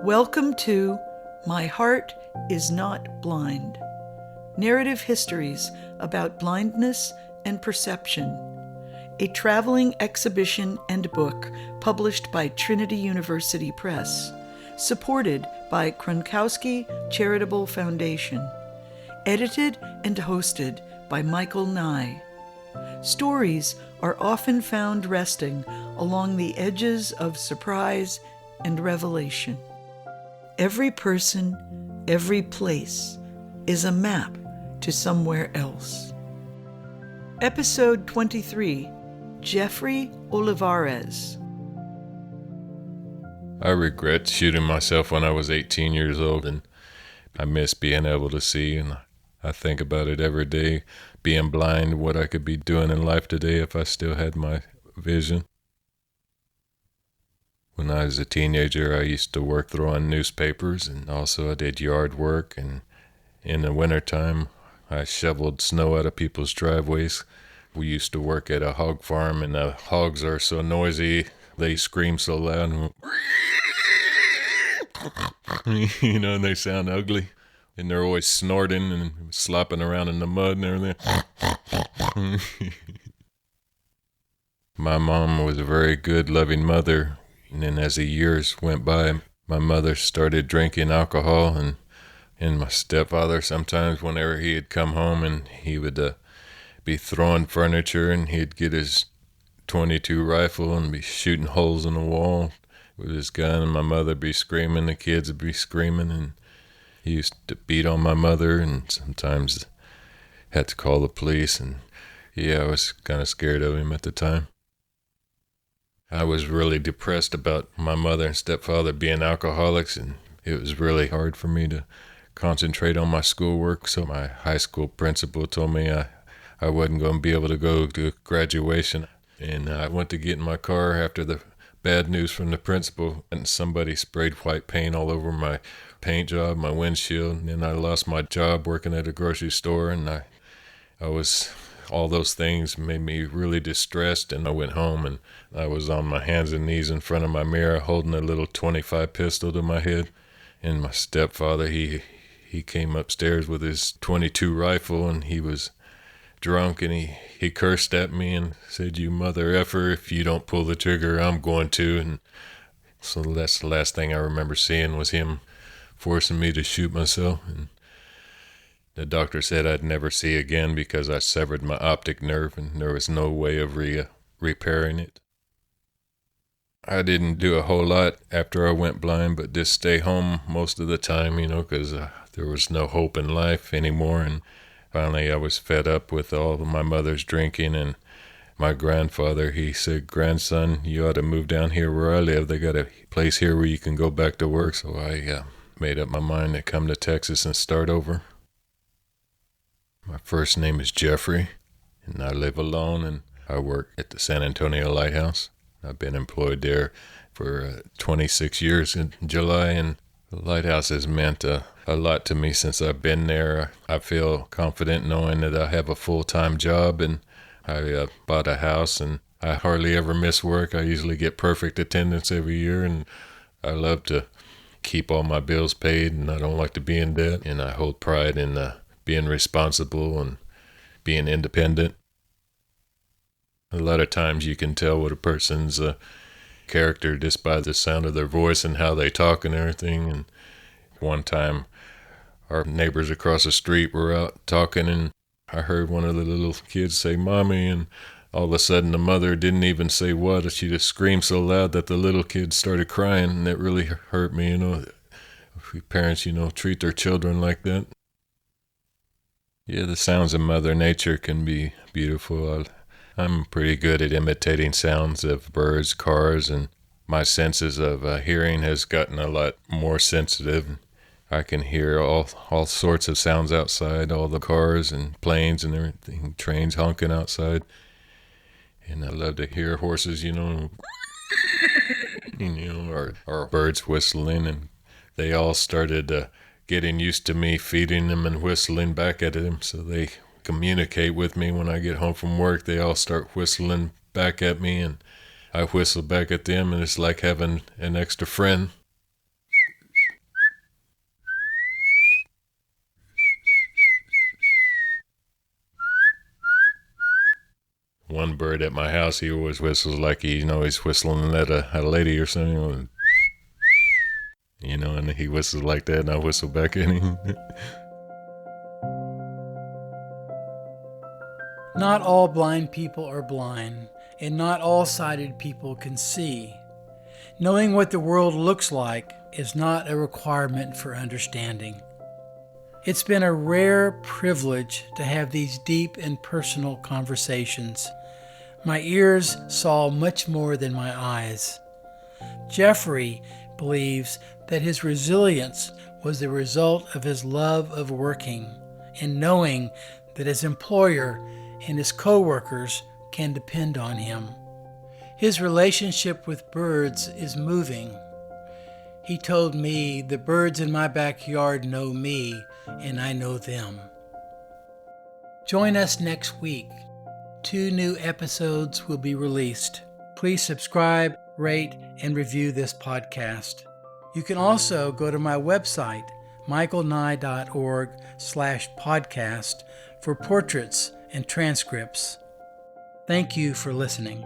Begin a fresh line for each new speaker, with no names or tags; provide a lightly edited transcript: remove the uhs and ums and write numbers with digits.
Welcome to My Heart is Not Blind. Narrative histories about blindness and perception. A traveling exhibition and book published by Trinity University Press, supported by Kronkowski Charitable Foundation. Edited and hosted by Michael Nye. Stories are often found resting along the edges of surprise and revelation. Every person, every place is a map to somewhere else. Episode 23, Jeffery Olivarez.
I regret shooting myself when I was 18 years old, and I miss being able to see, and I think about it every day, being blind, what I could be doing in life today if I still had my vision. When I was a teenager, I used to work throwing newspapers, and also I did yard work, and in the wintertime, I shoveled snow out of people's driveways. We used to work at a hog farm, and the hogs are so noisy, they scream so loud, and they sound ugly. And they're always snorting and slopping around in the mud and everything. My mom was a very good, loving mother. And then as the years went by, my mother started drinking alcohol. And my stepfather, sometimes whenever he had come home and he would be throwing furniture, and he'd get his .22 rifle and be shooting holes in the wall with his gun. And my mother would be screaming, the kids would be screaming, and he used to beat on my mother, and sometimes had to call the police, and I was kind of scared of him at the time. I was really depressed about my mother and stepfather being alcoholics, and it was really hard for me to concentrate on my schoolwork, so my high school principal told me I wasn't going to be able to go to graduation, and I went to get in my car after the bad news from the principal, and somebody sprayed white paint all over my paint job, my windshield, and then I lost my job working at a grocery store, and all those things made me really distressed, and I went home, and I was on my hands and knees in front of my mirror holding a little .25 pistol to my head, and my stepfather, he came upstairs with his .22 rifle, and he was drunk, and he cursed at me and said, "You mother effer, if you don't pull the trigger, I'm going to." And so that's the last thing I remember seeing was him forcing me to shoot myself. And the doctor said I'd never see again because I severed my optic nerve, and there was no way of repairing it. I didn't do a whole lot after I went blind, but just stay home most of the time, because there was no hope in life anymore. And finally, I was fed up with all of my mother's drinking, and my grandfather, he said, "Grandson, you ought to move down here where I live. They got a place here where you can go back to work." So I made up my mind to come to Texas and start over. My first name is Jeffery, and I live alone, and I work at the San Antonio Lighthouse. I've been employed there for 26 years in July, and the lighthouse has meant a lot to me since I've been there. I feel confident knowing that I have a full-time job, and I bought a house, and I hardly ever miss work. I usually get perfect attendance every year, and I love to keep all my bills paid, and I don't like to be in debt, and I hold pride in being responsible and being independent. A lot of times you can tell what a person's character just by the sound of their voice and how they talk and everything. And one time, our neighbors across the street were out talking, and I heard one of the little kids say, "Mommy," and all of a sudden the mother didn't even say what. She just screamed so loud that the little kid started crying, and it really hurt me, If parents, treat their children like that. Yeah, the sounds of Mother Nature can be beautiful. I'm pretty good at imitating sounds of birds, cars, and my senses of hearing has gotten a lot more sensitive. I can hear all sorts of sounds outside, all the cars and planes and everything, trains honking outside. And I love to hear horses, or birds whistling, and they all started getting used to me feeding them and whistling back at them, so they communicate with me. When I get home from work, they all start whistling back at me, and I whistle back at them, and it's like having an extra friend. one bird at my house, he always whistles like he's whistling at a lady or something. And he whistles like that, and I whistle back at him.
Not all blind people are blind, and not all sighted people can see. Knowing what the world looks like is not a requirement for understanding. It's been a rare privilege to have these deep and personal conversations. My ears saw much more than my eyes. Jeffery believes that his resilience was the result of his love of working and knowing that his employer and his co-workers can depend on him. His relationship with birds is moving. He told me, "The birds in my backyard know me, and I know them." Join us next week. 2 new episodes will be released. Please subscribe, rate, and review this podcast. You can also go to my website, michaelnye.org/podcast, for portraits and transcripts. Thank you for listening.